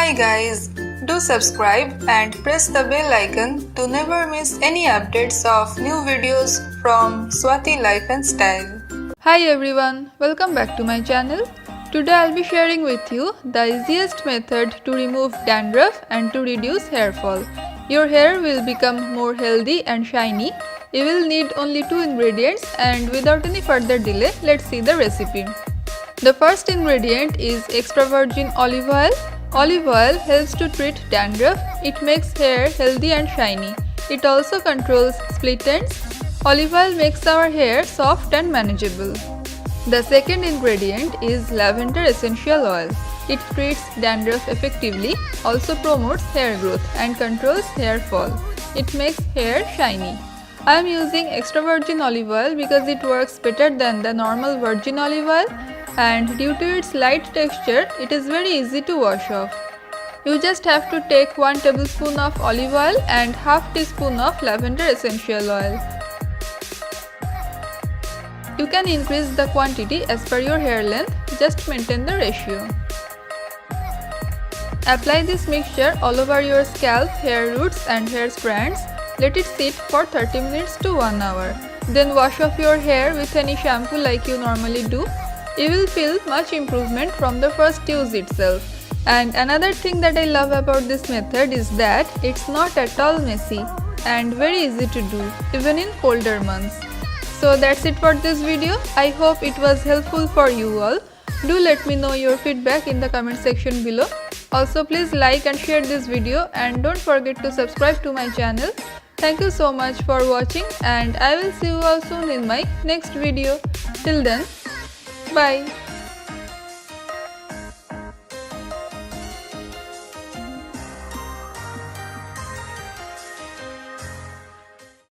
Hi guys, do subscribe and press the bell icon to never miss any updates of new videos from Swati Life and Style. Hi everyone, welcome back to my channel. Today I'll be sharing with you the easiest method to remove dandruff and to reduce hair fall. Your hair will become more healthy and shiny. You will need only 2 ingredients, and without any further delay, let's see the recipe. The first ingredient is extra virgin olive oil. Olive oil helps to treat dandruff. It makes hair healthy and shiny. It also controls split ends. Olive oil makes our hair soft and manageable. The second ingredient is lavender essential oil. It treats dandruff effectively, also promotes hair growth and controls hair fall. It makes hair shiny. I am using extra virgin olive oil because it works better than the normal virgin olive oil, and due to its light texture, it is very easy to wash off. You just have to take 1 tablespoon of olive oil and half teaspoon of lavender essential oil. You can increase the quantity as per your hair length, just maintain the ratio. Apply this mixture all over your scalp, hair roots and hair strands. Let it sit for 30 minutes to 1 hour. Then wash off your hair with any shampoo like you normally do. You will feel much improvement from the first use itself. And another thing that I love about this method is that it's not at all messy and very easy to do, even in colder months. So that's it for this video. I hope it was helpful for you all. Do let me know your feedback in the comment section below. Also, please like and share this video, and don't forget to subscribe to my channel. Thank you so much for watching, and I will see you all soon in my next video. Till then, bye.